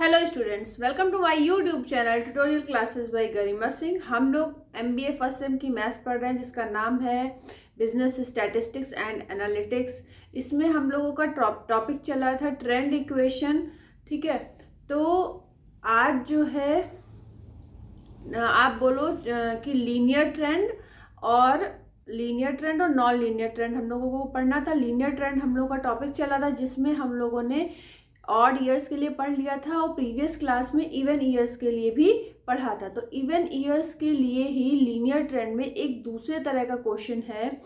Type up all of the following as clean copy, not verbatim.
Hello students, welcome to my YouTube channel tutorial classes by Garima Singh. हम लोग MBA first sem की maths पढ़ रहे हैं जिसका नाम है बिजनेस स्टैटिस्टिक्स एंड एनालिटिक्स। इसमें हम लोगों का टॉपिक चला था ट्रेंड इक्वेशन। ठीक है, तो आज जो है आप बोलो कि लीनियर ट्रेंड और नॉन लीनियर ट्रेंड हम लोगों को पढ़ना था। लीनियर ट्रेंड हम लोगों का टॉपिक चला था जिसमें हम लोगों ने ऑड ईयर्स के लिए पढ़ लिया था और प्रीवियस क्लास में इवन ईयर्स के लिए भी पढ़ा था। तो इवन ईयर्स के लिए ही लीनियर ट्रेंड में एक दूसरे तरह का क्वेश्चन है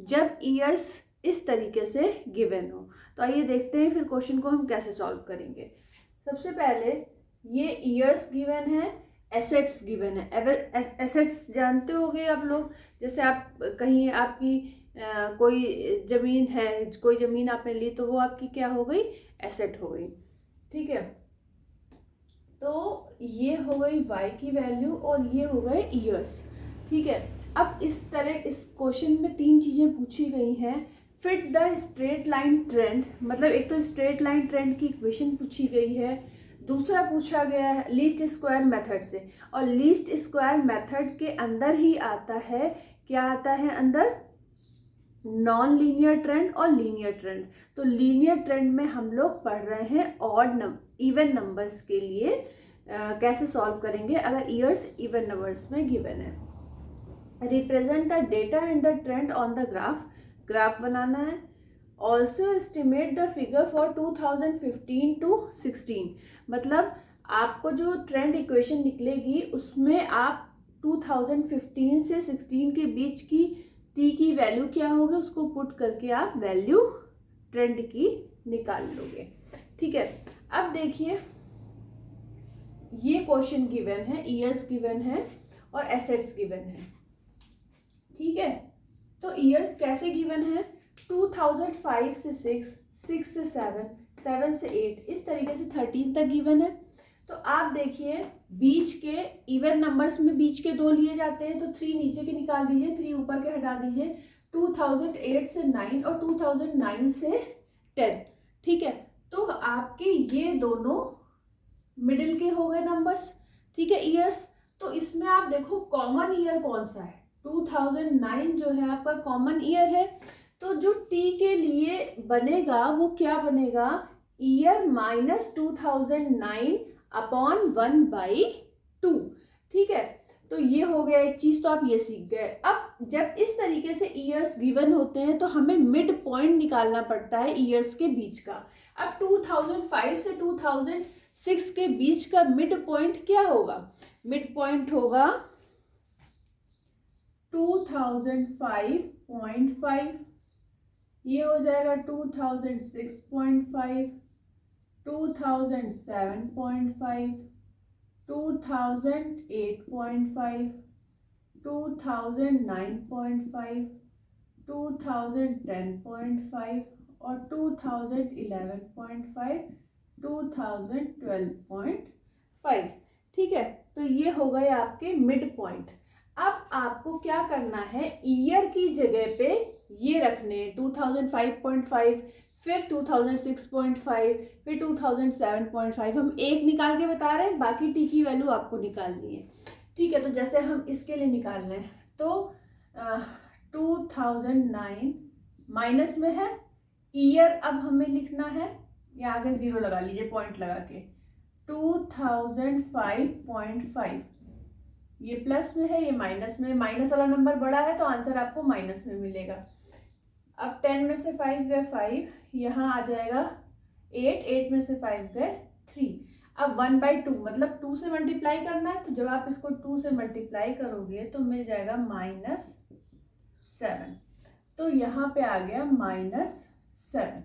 जब ईयर्स इस तरीके से गिवन हो। तो आइए देखते हैं फिर क्वेश्चन को हम कैसे सॉल्व करेंगे। सबसे पहले ये ईयर्स गिवन है, एसेट्स गिवन है। एसेट्स जानते होंगे आप लोग, जैसे आप कहीं आपकी कोई ज़मीन है, कोई ज़मीन आपने ली तो वो आपकी क्या हो गई, एसेट हो गई। ठीक है, तो ये हो गई y की वैल्यू और ये हो गए ईयर्स। ठीक है, अब इस तरह इस क्वेश्चन में तीन चीज़ें पूछी गई हैं। Fit the straight line trend, मतलब एक तो स्ट्रेट लाइन ट्रेंड की इक्वेशन पूछी गई है, दूसरा पूछा गया है लीस्ट स्क्वायर मेथड से, और लीस्ट स्क्वायर मेथड के अंदर ही आता है, क्या आता है अंदर, नॉन लीनियर ट्रेंड और लीनियर ट्रेंड। तो लीनियर ट्रेंड में हम लोग पढ़ रहे हैं ऑड इवन नंबर्स के लिए कैसे सॉल्व करेंगे अगर ईयर्स इवन नंबर्स में गिवन है। Represent the data and the trend on the graph बनाना है। Also estimate the figure for 2015 to 16, मतलब आपको जो ट्रेंड इक्वेशन निकलेगी उसमें आप 2015 से 16 के बीच की टी की वैल्यू क्या होगी उसको पुट करके आप वैल्यू ट्रेंड की निकाल लोगे। ठीक है, अब देखिए ये क्वेश्चन गिवन है, ईयर्स गिवन है और एसेट्स गिवन है। ठीक है, तो ईयर्स कैसे गिवन है, 2005 से 6, 6 से 7, 7 से 8, इस तरीके से 13 तक गिवन है। तो आप देखिए बीच के इवन नंबर्स में बीच के दो लिए जाते हैं, तो 3 नीचे के निकाल दीजिए, 3 ऊपर के हटा दीजिए। 2008 से 9 और 2009 से 10। ठीक है, तो आपके ये दोनों मिडिल के हो गए नंबर्स। ठीक है, ईयर्स। तो इसमें आप देखो कॉमन ईयर कौन सा है, 2009 जो है आपका कॉमन ईयर है। तो जो टी के लिए बनेगा वो क्या बनेगा, ईयर माइनस 2009 अपॉन 1/2। ठीक है, तो ये हो गया एक चीज, तो आप ये सीख गए। अब जब इस तरीके से ईयर्स गिवन होते हैं तो हमें मिड पॉइंट निकालना पड़ता है ईयर्स के बीच का। अब 2005 से 2006 के बीच का मिड पॉइंट क्या होगा, मिड पॉइंट होगा 2005.5, ये हो जाएगा 2006.5, 2007.5, 2008.5, 2009.5, 2010.5 और 2011.5, 2012.5। ठीक है, तो ये हो गए आपके मिड पॉइंट। अब आपको क्या करना है, ईयर की जगह पे ये रखने हैं 2005.5, फिर 2006.5, फिर 2007.5। हम एक निकाल के बता रहे हैं, बाकी टी की वैल्यू आपको निकालनी है। ठीक है, तो जैसे हम इसके लिए निकाल रहे हैं तो 2009 माइनस में है, ईयर अब हमें लिखना है, यहाँ आगे 0 लगा लीजिए पॉइंट लगा के, 2005.5, ये प्लस में है, ये माइनस में, माइनस वाला नंबर बड़ा है तो आंसर आपको माइनस में मिलेगा। अब 10 में से 5 गए 5, यहाँ आ जाएगा 8, 8 में से 5 गए 3। अब 1/2 मतलब 2 से मल्टीप्लाई करना है, तो जब आप इसको 2 से मल्टीप्लाई करोगे तो मिल जाएगा -7। तो यहाँ पे आ गया -7।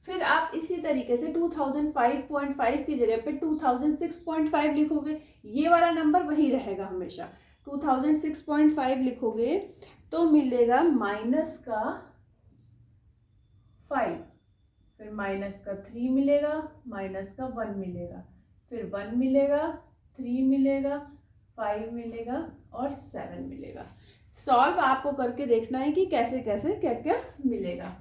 फिर आप इसी तरीके से 2005.5 की जगह पे 2006.5 लिखोगे, ये वाला नंबर वही रहेगा हमेशा। 2006.5 लिखोगे तो मिलेगा माइनस का 5, फिर माइनस का 3 मिलेगा, माइनस का 1 मिलेगा, फिर 1 मिलेगा, 3 मिलेगा, 5 मिलेगा और 7 मिलेगा। सॉल्व आपको करके देखना है कि कैसे कैसे क्या क्या मिलेगा।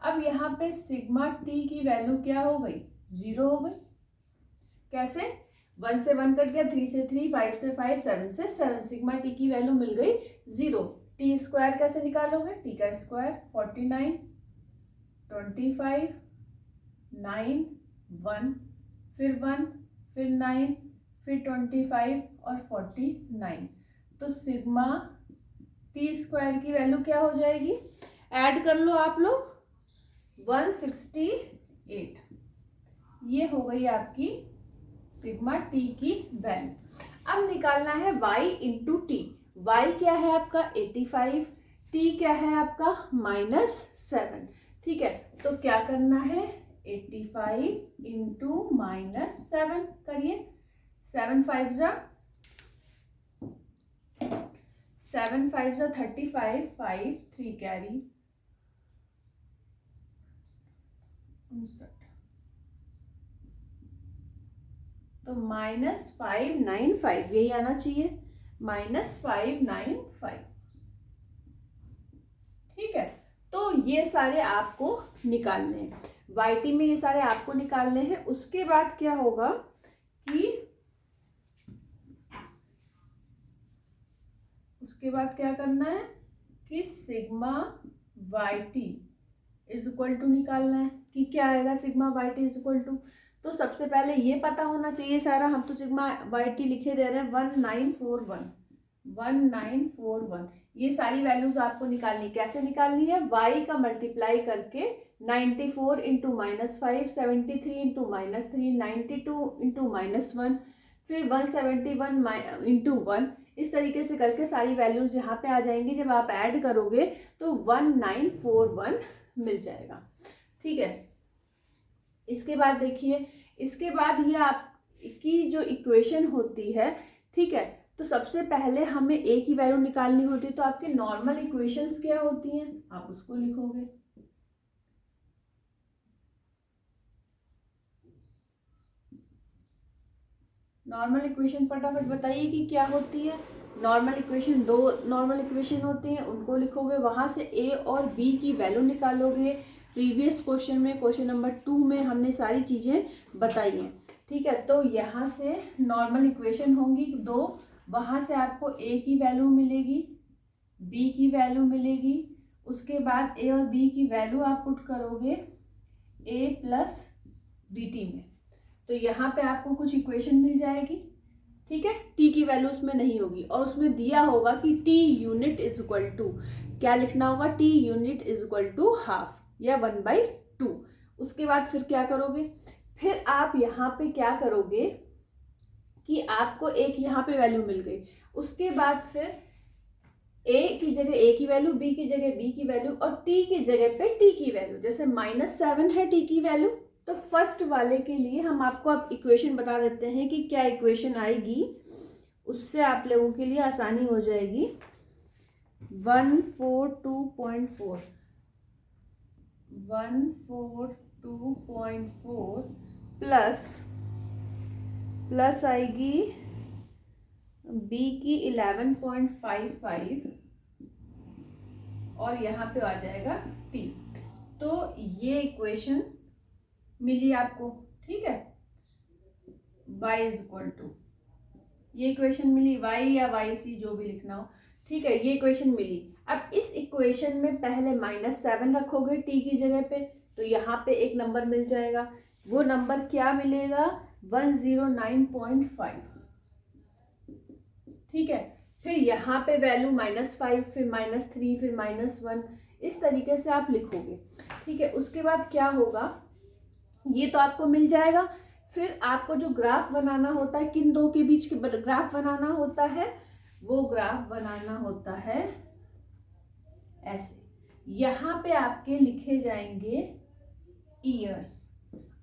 अब यहाँ पे सिग्मा टी की वैल्यू क्या हो गई, 0 हो गई, कैसे, 1 से 1 कट गया, 3 से 3, 5 से 5, 7 से 7, सिग्मा टी की वैल्यू मिल गई 0। टी स्क्वायर कैसे निकालोगे, टी का स्क्वायर 49, 25, 9, 1, फिर 1, फिर 9, फिर 25 और 49। तो सिग्मा टी स्क्वायर की वैल्यू क्या हो जाएगी, ऐड कर लो आप लोग, 168। ये हो गई आपकी सिग्मा टी की वैल्यू। अब निकालना है y इंटू टी। y क्या है आपका 85, t क्या है आपका -7। ठीक है, तो क्या करना है, 85 इंटू -7 करिए, 7 5 जा 35, 5 3 कैरी 59, तो -595 यही आना चाहिए, -595। ठीक है, तो ये सारे आपको निकालने हैं, वाईटी में ये सारे आपको निकालने हैं। उसके बाद क्या होगा कि उसके बाद क्या करना है कि sigma Y T is equal to निकालना है कि क्या आएगा sigma Y T is equal to. तो सबसे पहले ये पता होना चाहिए सारा, हम तो सिग्मा वाई टी लिखे दे रहे हैं 1941। ये सारी वैल्यूज आपको निकालनी, कैसे निकालनी है, y का मल्टीप्लाई करके 94 इंटू -5, 73 इंटू -3, 92 इंटू -1, फिर 171 इंटू 1, इस तरीके से करके सारी वैल्यूज यहाँ पे आ जाएंगी। जब आप ऐड करोगे तो 1941 मिल जाएगा। ठीक है, इसके बाद देखिए, इसके बाद ये आपकी जो इक्वेशन होती है, ठीक है, तो सबसे पहले हमें a की वैल्यू निकालनी होती है। तो आपके नॉर्मल इक्वेशंस क्या होती हैं, आप उसको लिखोगे। नॉर्मल इक्वेशन फटाफट बताइए कि क्या होती है। नॉर्मल इक्वेशन, दो नॉर्मल इक्वेशन होती हैं, उनको लिखोगे, वहां से a और b की वैल्यू निकालोगे। प्रीवियस क्वेश्चन में, क्वेश्चन नंबर 2 में हमने सारी चीजें बताई हैं। ठीक है, तो यहाँ से नॉर्मल इक्वेशन होंगी दो, वहां से आपको a की वैल्यू मिलेगी, b की वैल्यू मिलेगी। उसके बाद a और b की वैल्यू आप पुट करोगे a प्लस dt में, तो यहाँ पे आपको कुछ इक्वेशन मिल जाएगी। ठीक है, t की वैल्यू उसमें नहीं होगी और उसमें दिया होगा कि t unit is equal to, क्या लिखना होगा, t unit is equal to half या 1/2। उसके बाद फिर क्या करोगे, फिर आप यहाँ पे क्या करोगे कि आपको एक यहाँ पे वैल्यू मिल गई। उसके बाद फिर a की जगह a की वैल्यू, b की जगह b की वैल्यू और t की जगह पे t की वैल्यू। जैसे -7 है t की वैल्यू, तो फर्स्ट वाले के लिए हम आपको अब इक्वेशन बता देते हैं कि क्या इक्वेशन आएगी, उससे आप लोगों के लिए आसानी हो जाएगी। 142.4 प्लस आएगी b की 11.55 और यहाँ पे आ जाएगा t। तो ये इक्वेशन मिली आपको। ठीक है, y इज इक्वल टू, ये इक्वेशन मिली, y या yc जो भी लिखना हो। ठीक है, ये इक्वेशन मिली। अब इस इक्वेशन में पहले -7 रखोगे t की जगह पे, तो यहाँ पे एक नंबर मिल जाएगा। वो नंबर क्या मिलेगा, 109.5। ठीक है, फिर यहाँ पे वैल्यू -5, फिर -3, फिर -1, इस तरीके से आप लिखोगे। ठीक है, उसके बाद क्या होगा, ये तो आपको मिल जाएगा। फिर आपको जो ग्राफ बनाना होता है, किन दो के बीच के ग्राफ बनाना होता है, वो ग्राफ बनाना होता है ऐसे। यहाँ पे आपके लिखे जाएंगे ईयर्स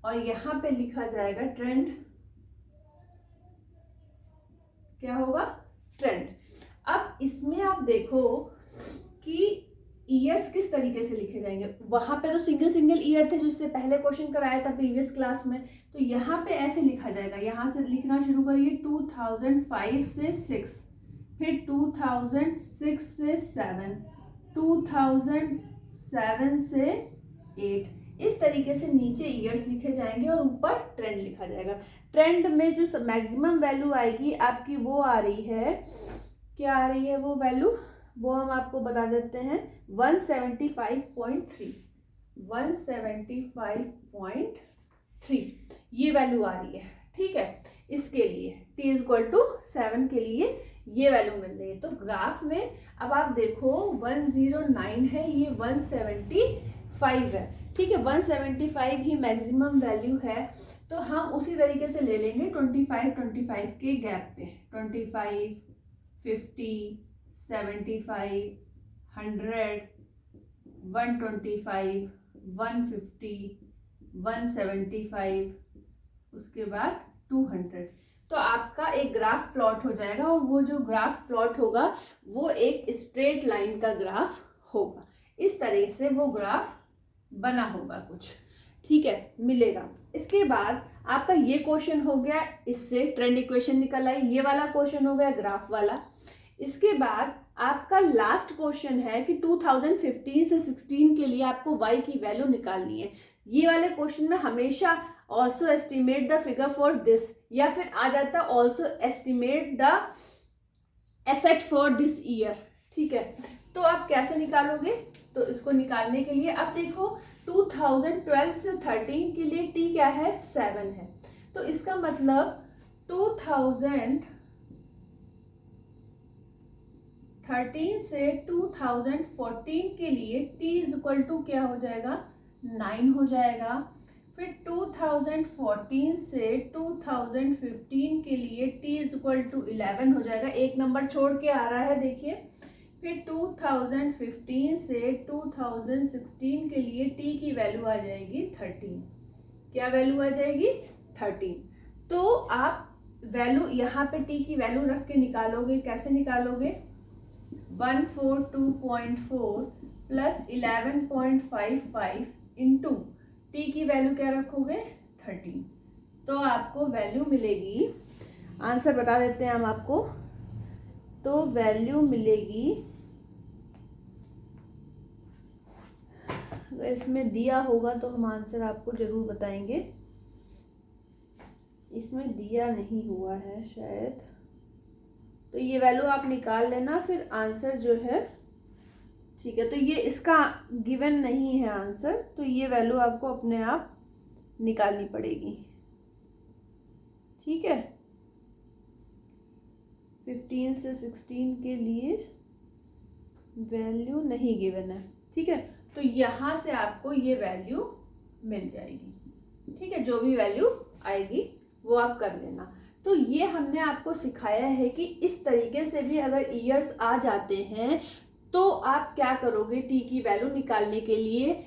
और यहाँ पे लिखा जाएगा ट्रेंड। क्या होगा, ट्रेंड। अब इसमें आप देखो कि ईयर्स किस तरीके से लिखे जाएंगे। वहां पे तो सिंगल सिंगल ईयर थे जो इससे पहले क्वेश्चन कराया था प्रीवियस क्लास में, तो यहाँ पे ऐसे लिखा जाएगा। यहाँ से लिखना शुरू करिए 2005 से 6, फिर 2006 से 7, 2007 से 8, इस तरीके से नीचे ईयर्स लिखे जाएंगे और ऊपर ट्रेंड लिखा जाएगा। ट्रेंड में जो मैक्सिमम वैल्यू आएगी आपकी वो आ रही है, क्या आ रही है वो वैल्यू, वो हम आपको बता देते हैं 175.3, 175.3 ये वैल्यू आ रही है। ठीक है, इसके लिए t = 7 के लिए ये वैल्यू मिल रही है। तो ग्राफ में अब आप देखो 109 है, ये 175 है। ठीक है, 175 ही मैक्सिमम वैल्यू है, तो हम उसी तरीके से ले लेंगे 25 के गैप पे, 25, 50, 75, 100, 125, 150, 175, उसके बाद 200। तो आपका एक ग्राफ प्लॉट हो जाएगा और वो जो ग्राफ प्लॉट होगा वो एक स्ट्रेट लाइन का ग्राफ होगा। इस तरह से वो ग्राफ बना होगा कुछ। ठीक है, मिलेगा। इसके बाद आपका ये क्वेश्चन हो गया, इससे ट्रेंड इक्वेशन निकल आई, ये वाला क्वेश्चन हो गया ग्राफ वाला। इसके बाद आपका लास्ट क्वेश्चन है कि 2015 से 16 के लिए आपको y की वैल्यू निकालनी है। ये वाले क्वेश्चन में हमेशा also estimate the figure for this, या फिर आ जाता also estimate the asset for this year. ठीक है, तो आप कैसे निकालोगे, तो इसको निकालने के लिए अब देखो 2012 से 13 के लिए t क्या है, 7 है। तो इसका मतलब 2013 से 2014 के लिए t = क्या हो जाएगा, 9 हो जाएगा। फिर 2014 से 2015 के लिए t = 11 हो जाएगा, एक नंबर छोड़ के आ रहा है देखिए। फिर 2015 से 2016 के लिए t की वैल्यू आ जाएगी 13। क्या वैल्यू आ जाएगी, 13। तो आप वैल्यू यहाँ पे t की वैल्यू रख के निकालोगे, कैसे निकालोगे, 142.4 प्लस 11.55 इंटू t की वैल्यू क्या रखोगे, 13। तो आपको वैल्यू मिलेगी, आंसर बता देते हैं हम आपको, तो वैल्यू मिलेगी, इसमें दिया होगा तो हम आंसर आपको जरूर बताएंगे, इसमें दिया नहीं हुआ है शायद, तो ये वैल्यू आप निकाल लेना, फिर आंसर जो है। ठीक है, तो ये इसका गिवन नहीं है आंसर, तो ये वैल्यू आपको अपने आप निकालनी पड़ेगी। ठीक है, 15 से 16 के लिए वैल्यू नहीं गिवन है। ठीक है, तो यहाँ से आपको ये वैल्यू मिल जाएगी। ठीक है, जो भी वैल्यू आएगी वो आप कर लेना। तो ये हमने आपको सिखाया है कि इस तरीके से भी अगर ईयर्स आ जाते हैं तो आप क्या करोगे, टी की वैल्यू निकालने के लिए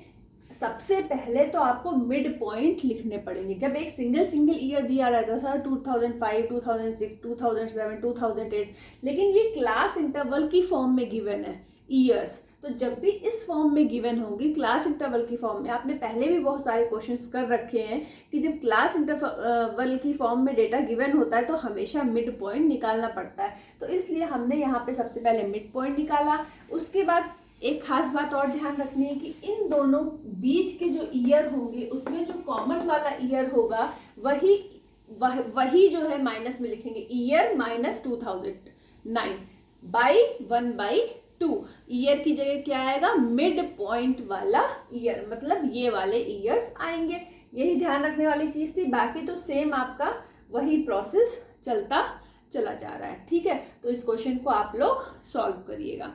सबसे पहले तो आपको मिड पॉइंट लिखने पड़ेंगे। जब एक सिंगल ईयर दिया रहता था 2005, 2006, 2007, 2008, लेकिन ये क्लास इंटरवल की फॉर्म में गिवन है ईयर्स। तो जब भी इस फॉर्म में गिवन होंगी क्लास इंटरवल की फॉर्म में, आपने पहले भी बहुत सारे क्वेश्चंस कर रखे हैं कि जब क्लास इंटरवल की फॉर्म में डेटा गिवन होता है तो हमेशा मिड पॉइंट निकालना पड़ता है। तो इसलिए हमने यहाँ पे सबसे पहले मिड पॉइंट निकाला। उसके बाद एक खास बात और ध्यान रखनी है कि इन दोनों बीच के जो ईयर होंगे उसमें जो कॉमन वाला ईयर होगा वही जो है माइनस में लिखेंगे, ईयर माइनस 2009 बाई 1/2। ईयर की जगह क्या आएगा, मिड पॉइंट वाला ईयर, मतलब ये वाले ईयर्स आएंगे। यही ध्यान रखने वाली चीज थी, बाकी तो सेम आपका वही प्रोसेस चलता चला जा रहा है। ठीक है, तो इस क्वेश्चन को आप लोग सॉल्व करिएगा।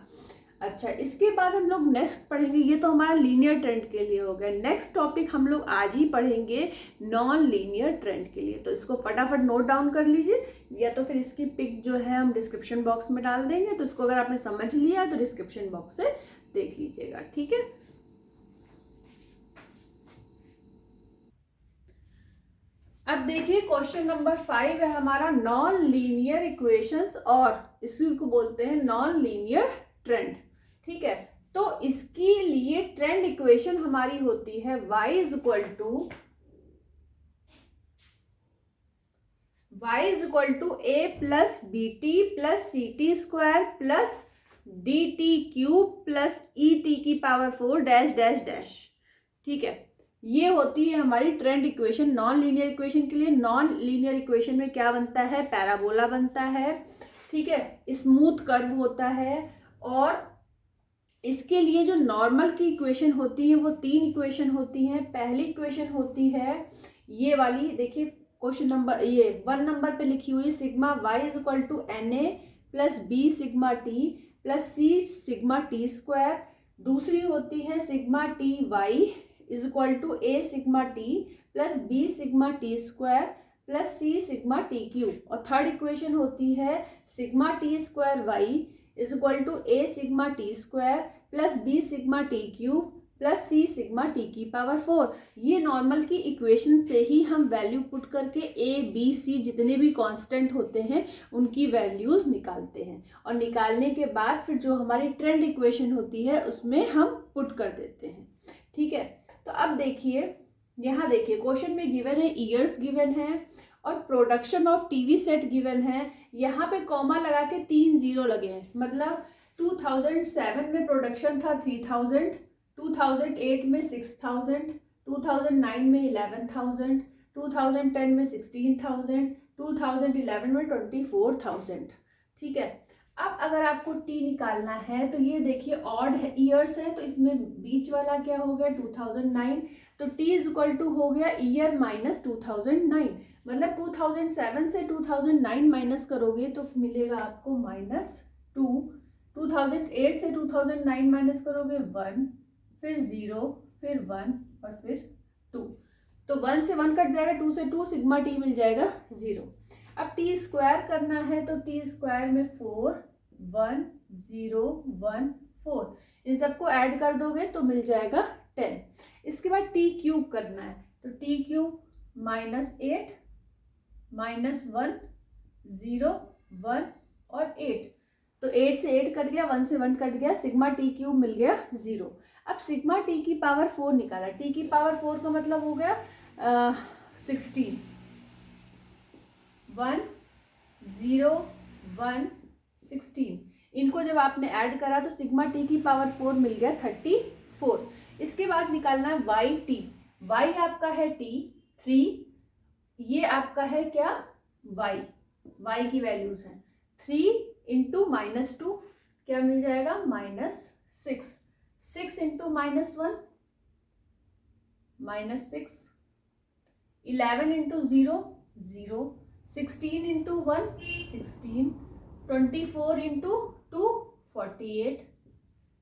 अच्छा, इसके बाद हम लोग नेक्स्ट पढ़ेंगे, ये तो हमारा लीनियर ट्रेंड के लिए हो गया। नेक्स्ट टॉपिक हम लोग आज ही पढ़ेंगे नॉन लीनियर ट्रेंड के लिए। तो इसको फटाफट नोट डाउन कर लीजिए, या तो फिर इसकी पिक जो है हम डिस्क्रिप्शन बॉक्स में डाल देंगे, तो इसको अगर आपने समझ लिया तो डिस्क्रिप्शन बॉक्स से देख लीजिएगा। ठीक है, अब देखिए क्वेश्चन नंबर 5 है हमारा, नॉन लीनियर इक्वेशंस, और इसी को बोलते हैं नॉन लीनियर ट्रेंड। ठीक है, तो इसके लिए ट्रेंड इक्वेशन हमारी होती है y is equal to a plus b t plus c t square plus d t cube plus e t की पावर 4 डैश डैश डैश। ठीक है, ये होती है हमारी trend equation non linear equation के लिए। नॉन लीनियर इक्वेशन में क्या बनता है, पैराबोला बनता है, ठीक है, स्मूथ कर्व होता है। और इसके लिए जो नॉर्मल की इक्वेशन होती है वो 3 इक्वेशन होती हैं। पहली इक्वेशन होती है ये वाली, देखिए क्वेश्चन नंबर ये 1 नंबर पे लिखी हुई, sigma y is equal to n a plus b sigma t plus c sigma t square. दूसरी होती है sigma t y is equal to a sigma t plus b sigma t square plus c sigma t cube. और third equation होती है sigma t square y is equal to a sigma t square plus b sigma t cube plus c sigma t की power 4। ये normal की equation से ही हम value put करके A B C जितने भी कांस्टेंट होते हैं उनकी वैल्यूज निकालते हैं। और निकालने के बाद फिर जो हमारी ट्रेंड इक्वेशन होती है उसमें हम पुट कर देते हैं, ठीक है। तो अब देखिए, यहाँ देखिए क्वेश्चन में गिवन है ईयर्स गिवन है और production of TV set given है। यहाँ पे कॉमा लगा के 3 जीरो लगे हैं, मतलब 2007 में प्रोडक्शन था 3000, 2008 में 6000, 2009 में 11,000, 2010 में 16,000, 2011 में 24,000, ठीक है। अब अगर आपको टी निकालना है तो ये देखिए ऑड ईयर्स है, तो इसमें बीच वाला क्या हो गया 2009, तो टी इज इक्वल टू हो गया ईयर माइनस 2009, मतलब 2007 से 2009 माइनस करोगे तो मिलेगा आपको -2। 2008 से 2009 माइनस करोगे 1, फिर 0, फिर 1 और फिर 2, तो 1 से 1 कट जाएगा, 2 से 2, सिग्मा टी मिल जाएगा 0। अब टी स्क्वायर करना है तो टी स्क्वायर में 4, 1, 0, 1, 4, इन सबको ऐड कर दोगे तो मिल जाएगा 10। इसके बाद टी क्यूब करना है तो टी क्यूब -8, -1, 0, 1 और 8, तो 8 से 8 कट गया, 1 से 1 कट गया, सिग्मा टी क्यूब मिल गया 0। अब सिग्मा टी की पावर 4 निकाला, टी की पावर 4 का मतलब हो गया 16, 1, 0, 1, 16, इनको जब आपने ऐड करा तो सिग्मा टी की पावर 4 मिल गया 34। इसके बाद निकालना है वाई टी, वाई आपका है टी 3, ये आपका है क्या वाई, वाई की वैल्यूज हैं 3 इंटू -2 क्या मिल जाएगा -6, 6 इंटू -1 -6, 11 इंटू 0 0, 16 इंटू 1 16, 24 इंटू 2 48,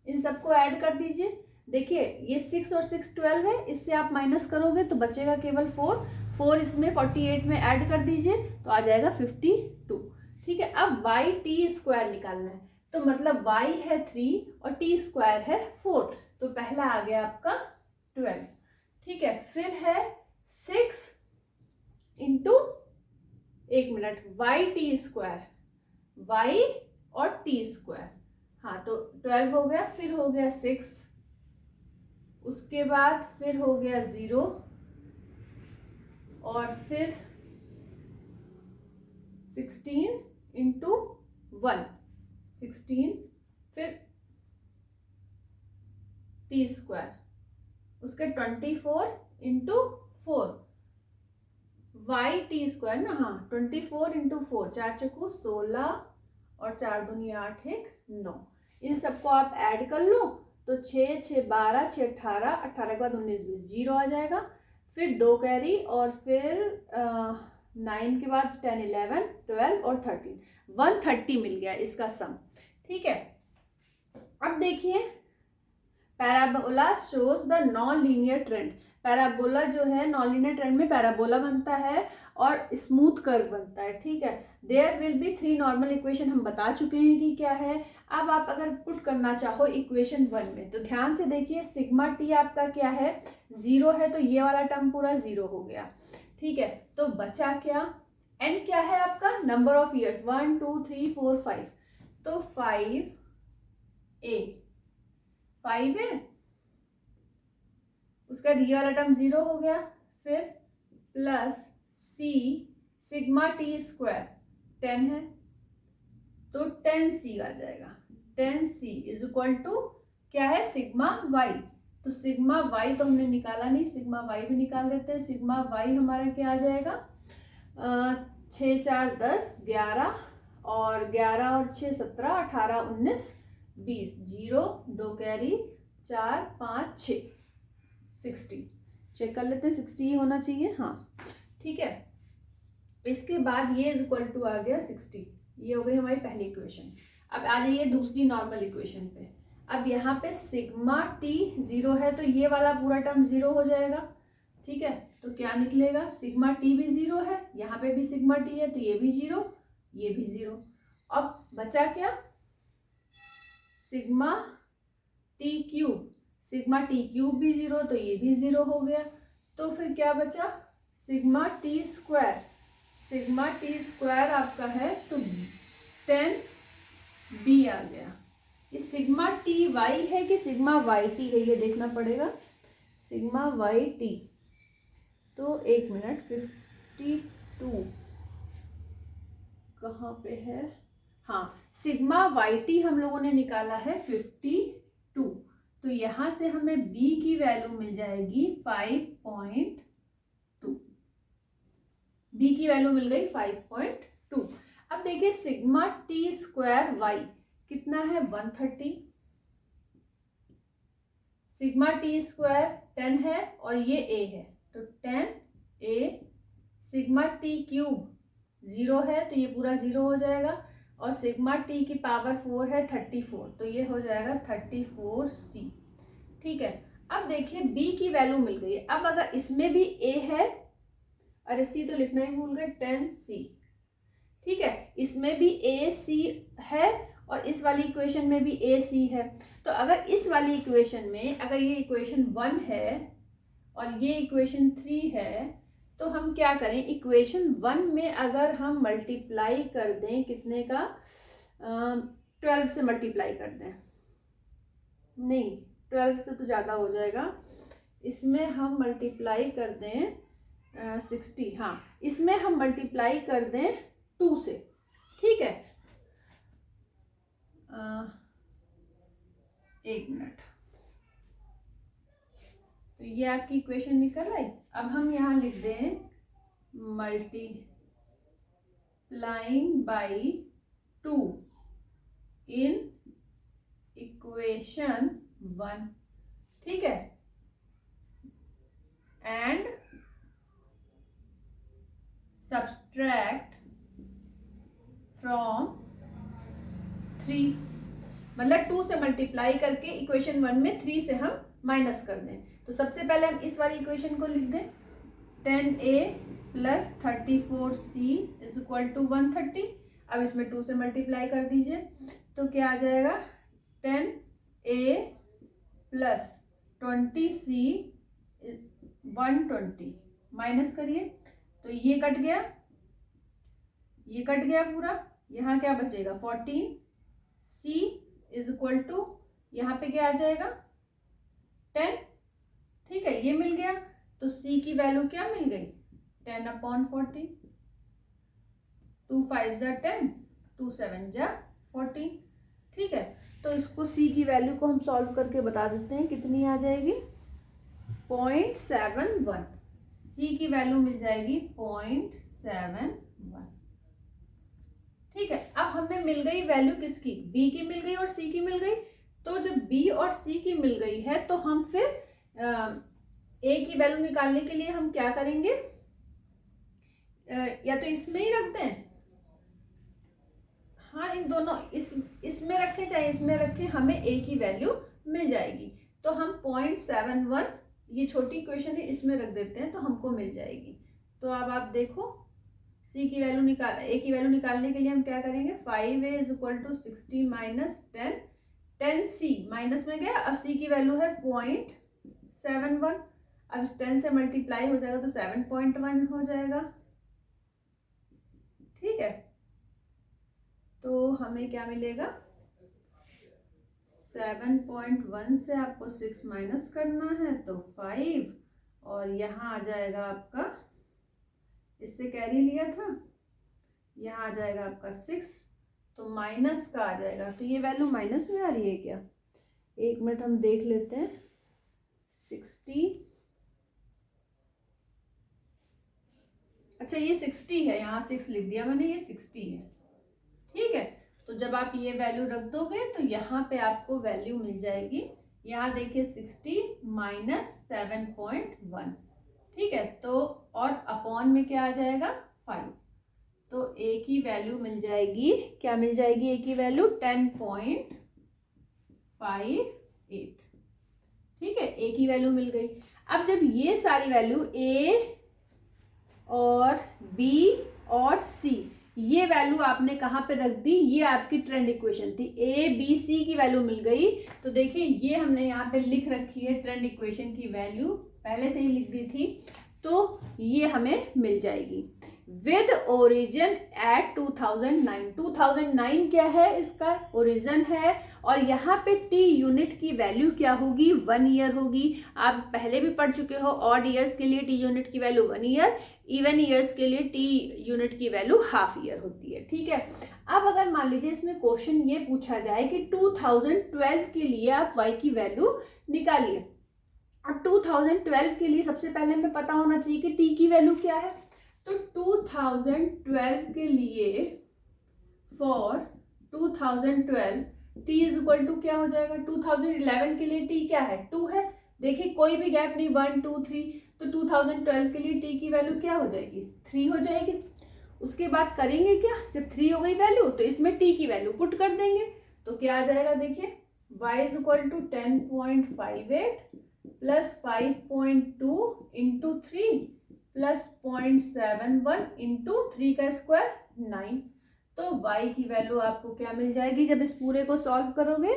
इन सबको ऐड कर दीजिए। देखिए ये 6 और 6 12 है, इससे आप माइनस करोगे तो बचेगा केवल 4, 4 इसमें 48 में ऐड कर दीजिए तो आ जाएगा 52, ठीक है। अब वाई टी स्क्वायर निकालना है तो मतलब वाई है 3 और टी स्क्वायर है 4, तो पहला आ गया आपका 12, ठीक है। फिर है 6 इंटू, एक minute, y t square, y और टी स्क्वायर, हाँ तो 12 हो गया, फिर हो गया 6, उसके बाद फिर हो गया 0 और फिर 16 इंटू 1 16, फिर टी स्क्वायर, उसके 24 इंटू 4 वाई टी स्क्वायर ना, हाँ 24 इंटू 4, 4 चक्कू 16 और 4 दूनी 8 1 9, इन सबको आप ऐड कर लो तो 6 6 12 6 18, 18 के बाद 19 20, 0 आ जाएगा, फिर 2 कैरी और फिर 9 के बाद 10 11 12 और 13, 130 मिल गया इसका सम, ठीक है। अब देखिए parabola shows the non linear trend, parabola जो है नॉन लीनियर ट्रेंड में पैराबोला बनता है और स्मूथ कर्व बनता है, ठीक है। There will be 3 normal equation, हम बता चुके हैं कि क्या है। अब आप अगर पुट करना चाहो इक्वेशन 1 में तो ध्यान से देखिए, सिग्मा टी आपका क्या है 0 है, तो ये वाला टर्म पूरा 0 हो गया, ठीक है। तो बचा क्या, एन क्या है आपका नंबर ऑफ ईयर्स 1 2 3 4 5, तो 5 है, उसका ये वाला टर्म 0 हो गया, फिर plus c sigma t square 10 है तो 10 सी आ जाएगा, 10 सी इज इक्वल टू क्या है सिग्मा वाई, तो सिग्मा वाई तो हमने निकाला नहीं, सिग्मा वाई भी निकाल देते हैं। सिग्मा वाई हमारा क्या आ जाएगा, 6 4 10 11 और 11 और 6 17 18 19 20, 0 2 कैरी 4 5 6 60। चेक कर लेते हैं, 60 ही होना चाहिए, हाँ ठीक है। इसके बाद ये इज इक्वल टू आ गया 60, ये हो गई हमारी पहली इक्वेशन। अब आ जाइए दूसरी नॉर्मल इक्वेशन पे। अब यहाँ पे सिग्मा टी 0 है तो ये वाला पूरा टर्म 0 हो जाएगा, ठीक है। तो क्या निकलेगा, सिग्मा टी भी 0 है, यहाँ पे भी सिग्मा टी है तो ये भी 0, ये भी 0। अब बचा क्या, sigma t cube, sigma t cube भी 0 तो ये भी 0 हो गया। तो फिर क्या बचा, sigma t square, sigma t square आपका है तो 10 बी आ गया। ये सिग्मा टी वाई है कि सिग्मा वाई टी है ये देखना पड़ेगा, सिग्मा वाई टी। तो 1 मिनट, 52 कहाँ पे है, हाँ सिग्मा वाई टी हम लोगों ने निकाला है 52, तो यहाँ से हमें b की वैल्यू मिल जाएगी 5.2, b की वैल्यू मिल गई 5.2। अब देखिए सिग्मा टी स्क्वायर वाई कितना है 130, सिग्मा टी स्क्वायर 10 है और ये a है तो 10a, सिग्मा टी क्यूब 0 है तो ये पूरा 0 हो जाएगा और सिग्मा टी की पावर 4 है 34 तो ये हो जाएगा 34c, ठीक है। अब देखिए b की वैल्यू मिल गई। अब अगर इसमें भी a है, अरे c तो लिखना ही भूल गए, 10c, ठीक है, इसमें भी ac है और इस वाली इक्वेशन में भी ac है। तो अगर इस वाली इक्वेशन में अगर ये इक्वेशन 1 है और ये इक्वेशन 3 है तो हम क्या करें, इक्वेशन 1 में अगर हम मल्टीप्लाई कर दें कितने का, 12 से मल्टीप्लाई कर दें, नहीं 12 से तो ज़्यादा हो जाएगा, इसमें हम मल्टीप्लाई कर दें 60, हाँ इसमें हम मल्टीप्लाई कर दें 2 से, ठीक है। 1 मिनट, तो ये आपकी इक्वेशन निकल आई। अब हम यहाँ लिख दें मल्टीप्लाइंग बाई 2 इन इक्वेशन 1, ठीक है, एंड सब्सट्रैक्ट फ्रॉम 3, मतलब 2 से मल्टीप्लाई करके इक्वेशन 1 में 3 से हम माइनस कर दें। तो सबसे पहले हम इस वाली इक्वेशन को लिख दें 10a plus 34c is equal to 130। अब इसमें 2 से मल्टीप्लाई कर दीजिए तो क्या आ जाएगा 10a प्लस 20c 120, माइनस करिए तो ये कट गया, ये कट गया पूरा, यहाँ क्या बचेगा 14c इज इक्वल टू, यहाँ पे क्या आ जाएगा 10, ठीक है, ये मिल गया। तो c की वैल्यू क्या मिल गई 10/40, 2 5 जा 10, 2 7 जा 14, ठीक है। तो इसको c की वैल्यू को हम सॉल्व करके बता देते हैं कितनी आ जाएगी 0.71, c की वैल्यू मिल जाएगी 0.71, ठीक है। अब हमें मिल गई वैल्यू किसकी, b की मिल गई और c की मिल गई। तो जब b और c की मिल गई है तो हम फिर a की वैल्यू निकालने के लिए हम क्या करेंगे, या तो इसमें ही रख दें, हाँ इन दोनों इसमें रखें चाहे इसमें रखें, हमें a की वैल्यू मिल जाएगी। तो हम 0.71, ये छोटी इक्वेशन है, इसमें रख देते हैं तो हमको मिल जाएगी। तो अब आप देखो c की वैल्यू a की वैल्यू निकालने के लिए हम क्या करेंगे 5a is equal to 60 minus 10, 10c minus में गया, अब c की वैल्यू है 0.71, अब इस 10 से मल्टीप्लाई हो जाएगा तो 7.1 हो जाएगा, ठीक है। तो हमें क्या मिलेगा 7.1 से आपको 6 माइनस करना है तो 5, और यहाँ आ जाएगा आपका, इससे कैरी लिया था, यहाँ आ जाएगा आपका 6, तो माइनस का आ जाएगा। तो ये वैल्यू माइनस में आ रही है क्या, 1 मिनट हम देख लेते हैं, 60, अच्छा ये 60 है, यहाँ 6 लिख दिया मैंने, ये 60 है, ठीक है। तो जब आप ये वैल्यू रख दोगे तो यहाँ पे आपको वैल्यू मिल जाएगी, यहाँ देखिए 60 माइनस 7.1, ठीक है। तो और अपॉन में क्या आ जाएगा 5, तो ए की वैल्यू मिल जाएगी, क्या मिल जाएगी ए की वैल्यू 10.58, ठीक है, ए की वैल्यू मिल गई। अब जब ये सारी वैल्यू ए और बी और सी, ये वैल्यू आपने कहाँ पे रख दी, ये आपकी ट्रेंड इक्वेशन थी, ए बी सी की वैल्यू मिल गई। तो देखिए ये हमने यहाँ पे लिख रखी है ट्रेंड इक्वेशन की वैल्यू, पहले से ही लिख दी थी, तो ये हमें मिल जाएगी विद ओरिजिन एट 2009। 2009 क्या है, इसका ओरिजिन है, और यहाँ पे टी यूनिट की वैल्यू क्या होगी, 1 ईयर होगी। आप पहले भी पढ़ चुके हो, ऑड ईयर्स के लिए टी यूनिट की वैल्यू 1 ईयर, इवन ईयर्स के लिए टी यूनिट की वैल्यू हाफ ईयर होती है, ठीक है। अब अगर मान लीजिए इसमें क्वेश्चन ये पूछा जाए कि 2012 के लिए आप y की वैल्यू निकालिए, और 2012 के लिए सबसे पहले हमें पता होना चाहिए कि t की वैल्यू क्या है। तो 2012 के लिए for 2012 t is equal to क्या हो जाएगा, 2011 के लिए t क्या है, 2 है, देखिए कोई भी गैप नहीं, 1 2 3, तो 2012 के लिए t की वैल्यू क्या हो जाएगी, 3 हो जाएगी। उसके बाद करेंगे क्या, जब 3 हो गई वैल्यू तो इसमें t की वैल्यू पुट कर देंगे, तो क्या आ जाएगा, देखिए y is equal to 10.58 plus 5.2 into 3 plus 0.71 into 3 का स्क्वायर 9। तो y की वैल्यू आपको क्या मिल जाएगी, जब इस पूरे को सॉल्व करोगे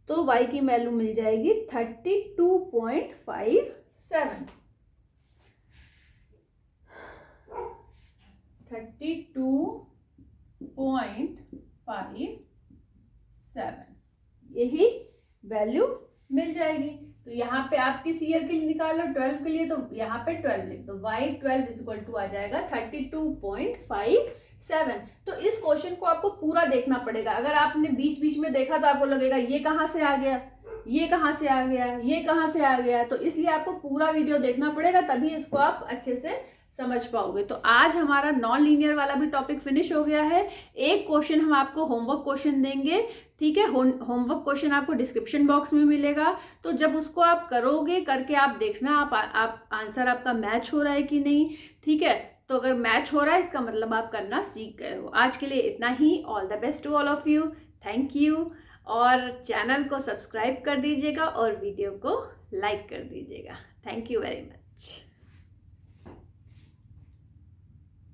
तो y की वैल्यू मिल जाएगी 32.57, 32.57, यही वैल्यू मिल जाएगी। तो यहाँ पे आप किस ईयर के लिए निकालो, 12 के लिए, तो यहाँ पे 12 लिख दो, y12 इज इक्वल टू आ जाएगा 32.57। तो इस क्वेश्चन को आपको पूरा देखना पड़ेगा, अगर आपने बीच बीच में देखा तो आपको लगेगा ये कहाँ से आ गया, ये कहाँ से आ गया, ये कहाँ से आ गया, तो इसलिए आपको पूरा वीडियो देखना पड़ेगा, तभी इसको आप अच्छे से समझ पाओगे। तो आज हमारा नॉन लीनियर वाला भी टॉपिक फिनिश हो गया है। एक क्वेश्चन हम आपको होमवर्क क्वेश्चन देंगे, ठीक है, होमवर्क क्वेश्चन आपको डिस्क्रिप्शन बॉक्स में मिलेगा, तो जब उसको आप करोगे, करके आप देखना आप आंसर आपका मैच हो रहा है कि नहीं, ठीक है। तो अगर मैच हो रहा है इसका मतलब आप करना सीख गए हो। आज के लिए इतना ही, all the best to all of you, thank you, और चैनल को सब्सक्राइब कर दीजिएगा और वीडियो को लाइक कर दीजिएगा। Thank you very much.